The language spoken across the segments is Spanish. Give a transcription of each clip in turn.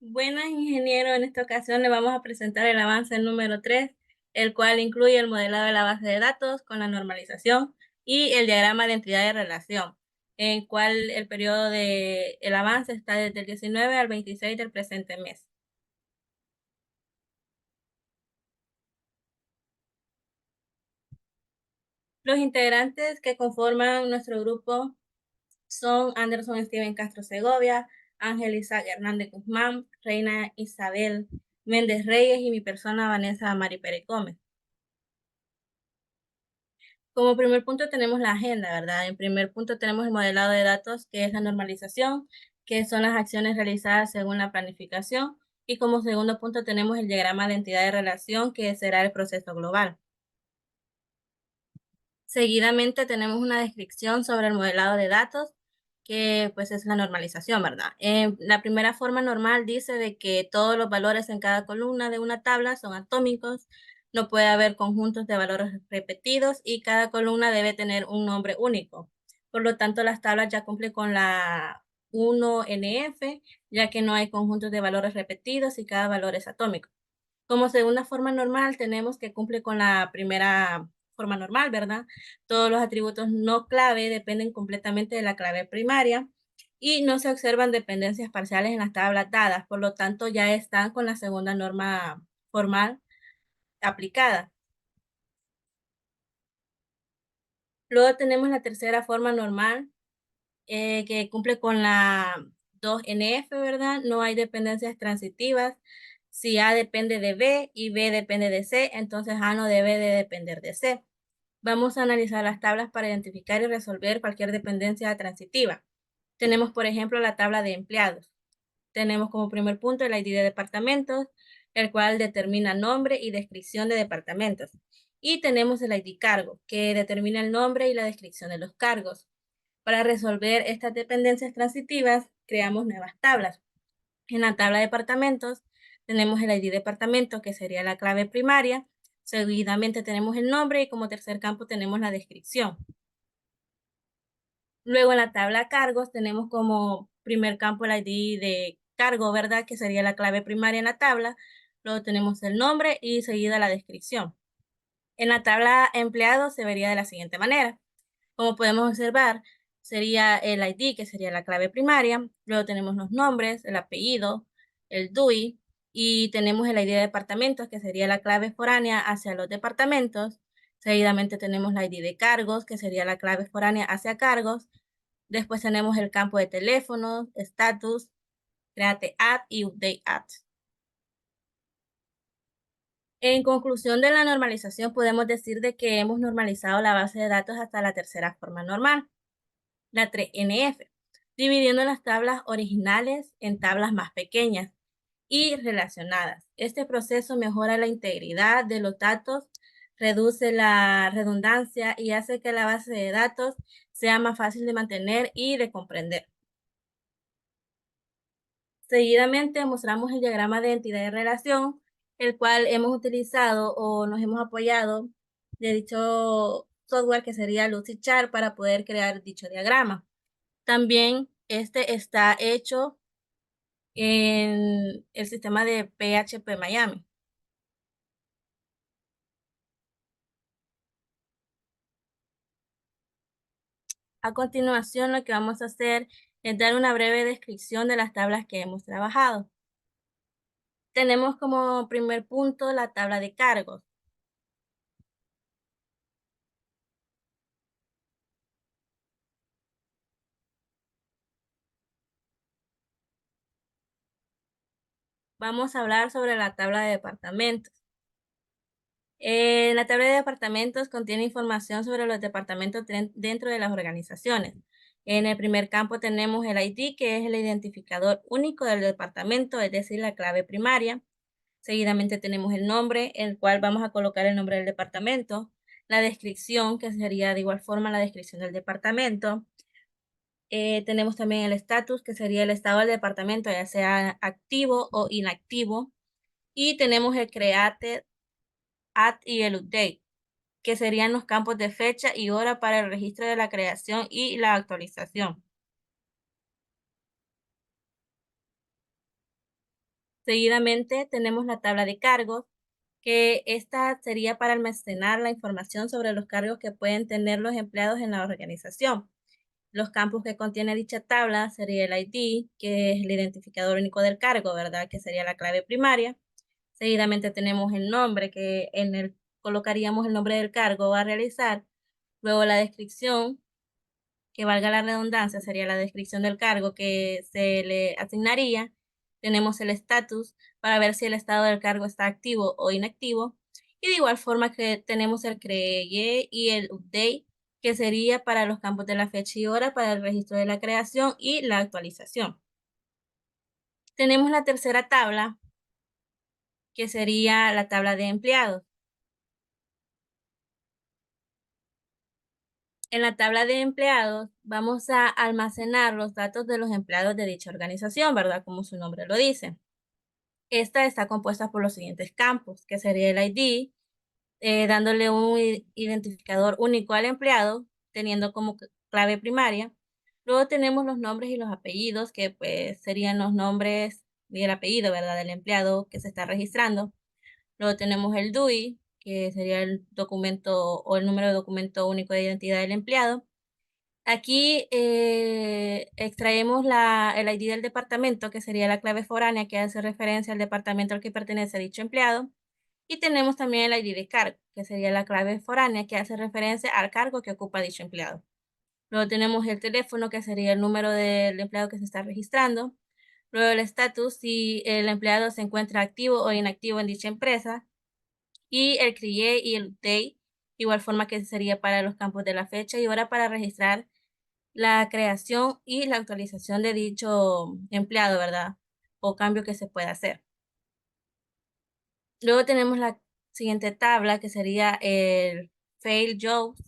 Buenas, ingeniero. En esta ocasión le vamos a presentar el avance número 3, el cual incluye el modelado de la base de datos con la normalización y el diagrama de entidad de relación, en cual el periodo de el avance está desde el 19 al 26 del presente mes. Los integrantes que conforman nuestro grupo son Anderson Steven Castro Segovia, Ángel Isaac Hernández Guzmán, Reina Isabel Méndez Reyes y mi persona Vanessa Mari Pérez Gómez. Como primer punto tenemos la agenda, ¿verdad? En primer punto tenemos el modelado de datos, que es la normalización, que son las acciones realizadas según la planificación. Y como segundo punto tenemos el diagrama de entidad de relación, que será el proceso global. Seguidamente tenemos una descripción sobre el modelado de datos, que pues es la normalización, ¿verdad? La primera forma normal dice de que todos los valores en cada columna de una tabla son atómicos, no puede haber conjuntos de valores repetidos y cada columna debe tener un nombre único. Por lo tanto, las tablas ya cumplen con la 1NF, ya que no hay conjuntos de valores repetidos y cada valor es atómico. Como segunda forma normal tenemos que cumple con la primera forma normal, ¿verdad? Todos los atributos no clave dependen completamente de la clave primaria y no se observan dependencias parciales en las tablas dadas, por lo tanto ya están con la segunda norma formal aplicada. Luego tenemos la tercera forma normal, que cumple con la 2NF, ¿verdad? No hay dependencias transitivas. Si A depende de B y B depende de C, entonces A no debe de depender de C. Vamos a analizar las tablas para identificar y resolver cualquier dependencia transitiva. Tenemos, por ejemplo, la tabla de empleados. Tenemos como primer punto el ID de departamentos, el cual determina nombre y descripción de departamentos. Y tenemos el ID cargo, que determina el nombre y la descripción de los cargos. Para resolver estas dependencias transitivas, creamos nuevas tablas. En la tabla de departamentos tenemos el ID departamento, que sería la clave primaria. Seguidamente tenemos el nombre y como tercer campo tenemos la descripción. Luego en la tabla cargos tenemos como primer campo el ID de cargo, ¿verdad? Que sería la clave primaria en la tabla. Luego tenemos el nombre y seguida la descripción. En la tabla empleados se vería de la siguiente manera. Como podemos observar, sería el ID, que sería la clave primaria. Luego tenemos los nombres, el apellido, el DUI, y tenemos el ID de departamentos, que sería la clave foránea hacia los departamentos. Seguidamente tenemos la ID de cargos, que sería la clave foránea hacia cargos. Después tenemos el campo de teléfono, status, create add y update add. En conclusión de la normalización, podemos decir de que hemos normalizado la base de datos hasta la tercera forma normal, la 3NF, dividiendo las tablas originales en tablas más pequeñas y relacionadas. Este proceso mejora la integridad de los datos, reduce la redundancia y hace que la base de datos sea más fácil de mantener y de comprender. Seguidamente mostramos el diagrama de entidad de relación, el cual hemos utilizado o nos hemos apoyado de dicho software que sería Lucidchart para poder crear dicho diagrama. También este está hecho en el sistema de PHP Miami. A continuación, lo que vamos a hacer es dar una breve descripción de las tablas que hemos trabajado. Tenemos como primer punto la tabla de cargos. Vamos a hablar sobre la tabla de departamentos. La tabla de departamentos contiene información sobre los departamentos dentro de las organizaciones. En el primer campo tenemos el ID, que es el identificador único del departamento, es decir, la clave primaria. Seguidamente tenemos el nombre, el cual vamos a colocar el nombre del departamento. La descripción, que sería de igual forma la descripción del departamento. Tenemos también el estatus, que sería el estado del departamento, ya sea activo o inactivo. Y tenemos el create, add y el update, que serían los campos de fecha y hora para el registro de la creación y la actualización. Seguidamente tenemos la tabla de cargos, que esta sería para almacenar la información sobre los cargos que pueden tener los empleados en la organización. Los campos que contiene dicha tabla sería el ID, que es el identificador único del cargo, ¿verdad? Que sería la clave primaria. Seguidamente tenemos el nombre, que en el colocaríamos el nombre del cargo a realizar. Luego la descripción, que valga la redundancia, sería la descripción del cargo que se le asignaría. Tenemos el estatus para ver si el estado del cargo está activo o inactivo. Y de igual forma que tenemos el create y el update, que sería para los campos de la fecha y hora para el registro de la creación y la actualización. Tenemos la tercera tabla, que sería la tabla de empleados. En la tabla de empleados vamos a almacenar los datos de los empleados de dicha organización, ¿verdad? Como su nombre lo dice. Esta está compuesta por los siguientes campos, que sería el ID, dándole un identificador único al empleado, teniendo como clave primaria. Luego tenemos los nombres y los apellidos, que pues serían los nombres y el apellido, ¿verdad? Del empleado que se está registrando. Luego tenemos el DUI, que sería el documento o el número de documento único de identidad del empleado. Aquí extraemos el ID del departamento, que sería la clave foránea que hace referencia al departamento al que pertenece dicho empleado. Y tenemos también el ID de cargo, que sería la clave foránea que hace referencia al cargo que ocupa dicho empleado. Luego tenemos el teléfono, que sería el número del empleado que se está registrando. Luego el estatus, si el empleado se encuentra activo o inactivo en dicha empresa. Y el create y el update, igual forma que sería para los campos de la fecha y hora para registrar la creación y la actualización de dicho empleado, ¿verdad? O cambio que se pueda hacer. Luego tenemos la siguiente tabla, que sería el fail jobs,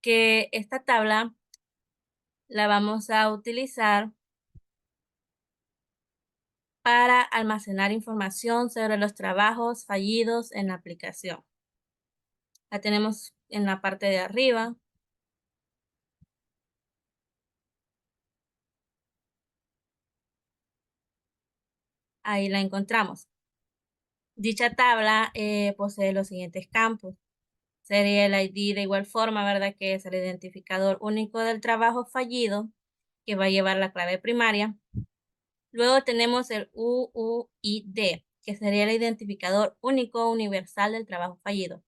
que esta tabla la vamos a utilizar para almacenar información sobre los trabajos fallidos en la aplicación. La tenemos en la parte de arriba. Ahí la encontramos. Dicha tabla posee los siguientes campos. Sería el ID de igual forma, ¿verdad? Que es el identificador único del trabajo fallido, que va a llevar la clave primaria. Luego tenemos el UUID, que sería el identificador único universal del trabajo fallido.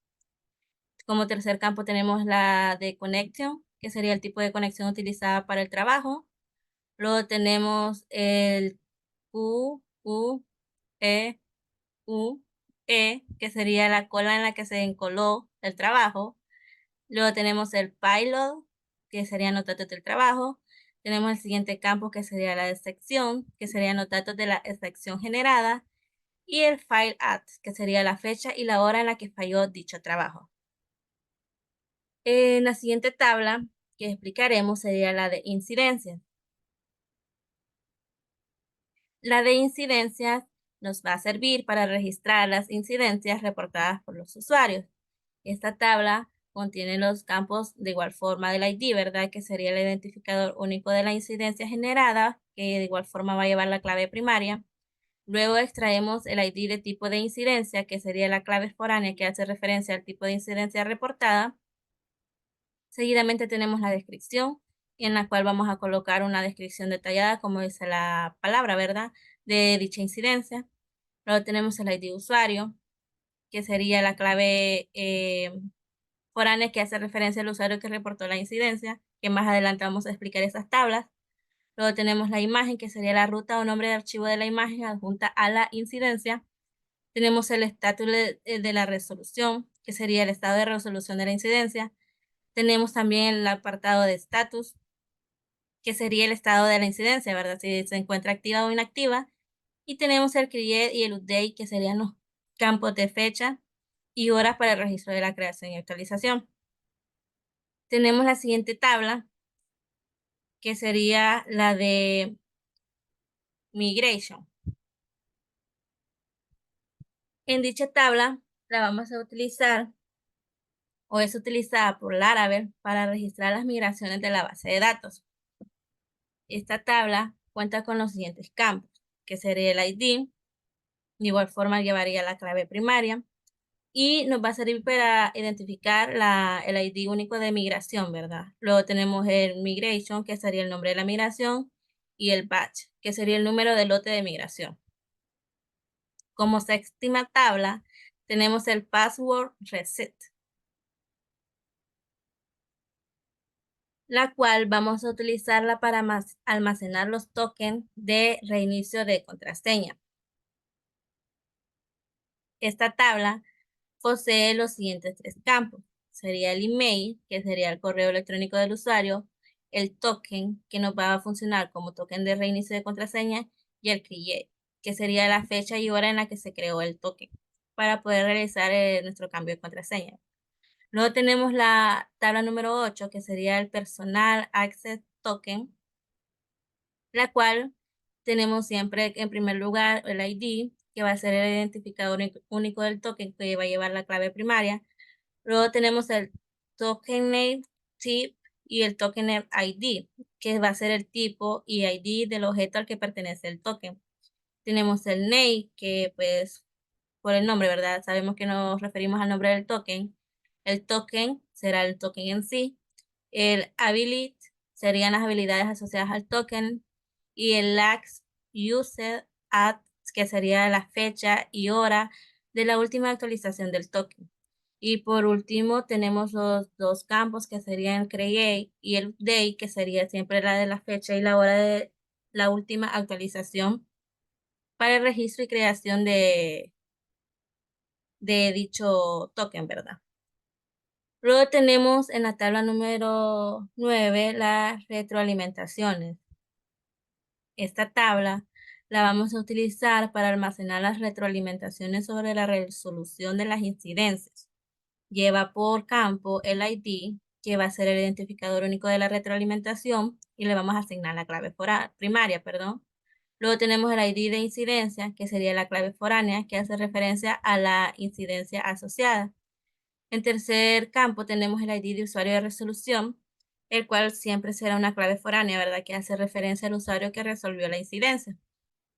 Como tercer campo tenemos la de connection, que sería el tipo de conexión utilizada para el trabajo. Luego tenemos el QUEUE, que sería la cola en la que se encoló el trabajo. Luego tenemos el pilot, que serían los datos del trabajo. Tenemos el siguiente campo, que sería la de sección, que serían los datos de la sección generada. Y el file at, que sería la fecha y la hora en la que falló dicho trabajo. En la siguiente tabla que explicaremos sería la de incidencias. La de incidencias nos va a servir para registrar las incidencias reportadas por los usuarios. Esta tabla contiene los campos de igual forma del ID, ¿verdad? Que sería el identificador único de la incidencia generada, que de igual forma va a llevar la clave primaria. Luego extraemos el ID de tipo de incidencia, que sería la clave foránea que hace referencia al tipo de incidencia reportada. Seguidamente tenemos la descripción, en la cual vamos a colocar una descripción detallada, como dice la palabra, ¿verdad? De dicha incidencia. Luego tenemos el ID usuario, que sería la clave foránea que hace referencia al usuario que reportó la incidencia, que más adelante vamos a explicar esas tablas. Luego tenemos la imagen, que sería la ruta o nombre de archivo de la imagen adjunta a la incidencia. Tenemos el estatus de la resolución, que sería el estado de resolución de la incidencia. Tenemos también el apartado de estatus, que sería el estado de la incidencia, ¿verdad? Si se encuentra activa o inactiva. Y tenemos el create y el update, que serían los campos de fecha y horas para el registro de la creación y actualización. Tenemos la siguiente tabla, que sería la de migration. En dicha tabla la vamos a utilizar o es utilizada por Laravel para registrar las migraciones de la base de datos. Esta tabla cuenta con los siguientes campos, que sería el ID, de igual forma llevaría la clave primaria, y nos va a servir para identificar el ID único de migración, ¿verdad? Luego tenemos el migration, que sería el nombre de la migración, y el batch, que sería el número del lote de migración. Como séptima tabla, tenemos el password reset, la cual vamos a utilizarla para almacenar los tokens de reinicio de contraseña. Esta tabla posee los siguientes tres campos. Sería el email, que sería el correo electrónico del usuario, el token, que nos va a funcionar como token de reinicio de contraseña, y el create, que sería la fecha y hora en la que se creó el token, para poder realizar nuestro cambio de contraseña. Luego tenemos la tabla número 8, que sería el personal access token, la cual tenemos siempre en primer lugar el ID, que va a ser el identificador único del token que va a llevar la clave primaria. Luego tenemos el token name, tip y el token name ID, que va a ser el tipo y ID del objeto al que pertenece el token. Tenemos el name, que pues por el nombre, ¿verdad? Sabemos que nos referimos al nombre del token. El token será el token en sí. El ability serían las habilidades asociadas al token. Y el lax used at, que sería la fecha y hora de la última actualización del token. Y por último tenemos los dos campos, que serían create y el day, que sería siempre la de la fecha y la hora de la última actualización para el registro y creación de dicho token, ¿verdad? Luego tenemos en la tabla número 9 las retroalimentaciones. Esta tabla la vamos a utilizar para almacenar las retroalimentaciones sobre la resolución de las incidencias. Lleva por campo el ID, que va a ser el identificador único de la retroalimentación, y le vamos a asignar la clave primaria, perdón. Luego tenemos el ID de incidencia, que sería la clave foránea, que hace referencia a la incidencia asociada. En tercer campo tenemos el ID de usuario de resolución, el cual siempre será una clave foránea, ¿verdad? Que hace referencia al usuario que resolvió la incidencia.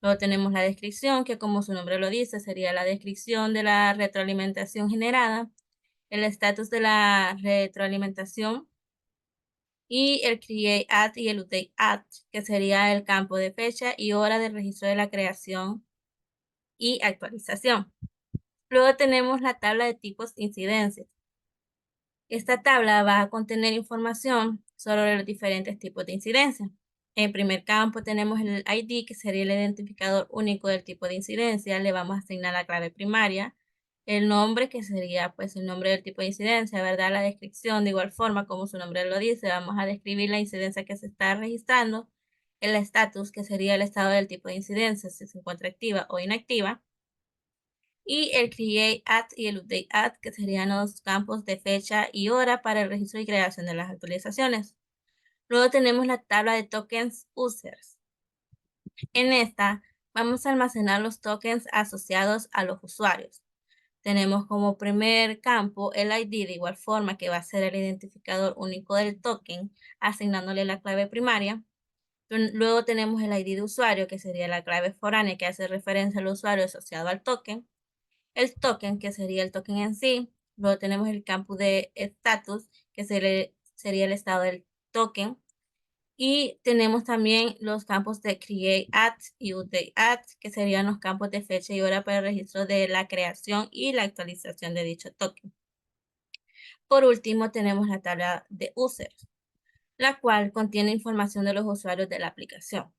Luego tenemos la descripción, que como su nombre lo dice, sería la descripción de la retroalimentación generada, el estatus de la retroalimentación, y el create at y el update at, que sería el campo de fecha y hora del registro de la creación y actualización. Luego tenemos la tabla de tipos de incidencias. Esta tabla va a contener información sobre los diferentes tipos de incidencia. En primer campo tenemos el ID, que sería el identificador único del tipo de incidencia. Le vamos a asignar la clave primaria. El nombre, que sería pues el nombre del tipo de incidencia, ¿verdad? La descripción, de igual forma como su nombre lo dice, vamos a describir la incidencia que se está registrando. El estatus, que sería el estado del tipo de incidencia, si se encuentra activa o inactiva. Y el create at y el update at, que serían los campos de fecha y hora para el registro y creación de las actualizaciones. Luego tenemos la tabla de tokens users. En esta vamos a almacenar los tokens asociados a los usuarios. Tenemos como primer campo el ID, de igual forma que va a ser el identificador único del token, asignándole la clave primaria. Luego tenemos el ID de usuario, que sería la clave foránea que hace referencia al usuario asociado al token. El token, que sería el token en sí. Luego tenemos el campo de status, que sería el estado del token. Y tenemos también los campos de create at y update at, que serían los campos de fecha y hora para el registro de la creación y la actualización de dicho token. Por último, tenemos la tabla de users, la cual contiene información de los usuarios de la aplicación.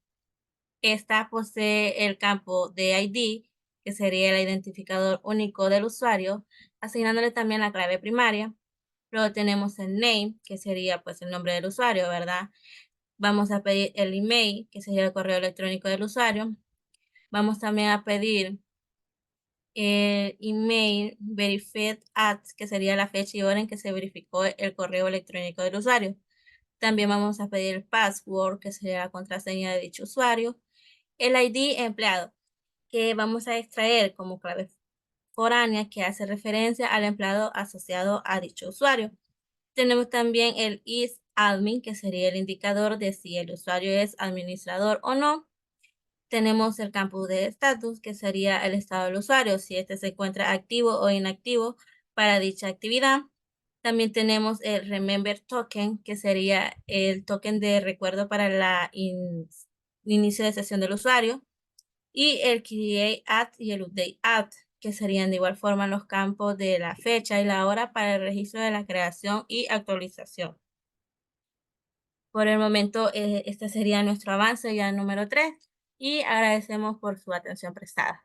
Esta posee el campo de ID, que sería el identificador único del usuario, asignándole también la clave primaria. Luego tenemos el name, que sería pues el nombre del usuario, ¿verdad? Vamos a pedir el email, que sería el correo electrónico del usuario. Vamos también a pedir el email verified at, que sería la fecha y hora en que se verificó el correo electrónico del usuario. También vamos a pedir el password, que sería la contraseña de dicho usuario. El ID empleado, que vamos a extraer como clave foránea, que hace referencia al empleado asociado a dicho usuario. Tenemos también el is admin, que sería el indicador de si el usuario es administrador o no. Tenemos el campo de estatus, que sería el estado del usuario, si este se encuentra activo o inactivo para dicha actividad. También tenemos el Remember Token, que sería el token de recuerdo para inicio de sesión del usuario. Y el Create Add y el Update Add, que serían de igual forma los campos de la fecha y la hora para el registro de la creación y actualización. Por el momento, este sería nuestro avance ya número 3 y agradecemos por su atención prestada.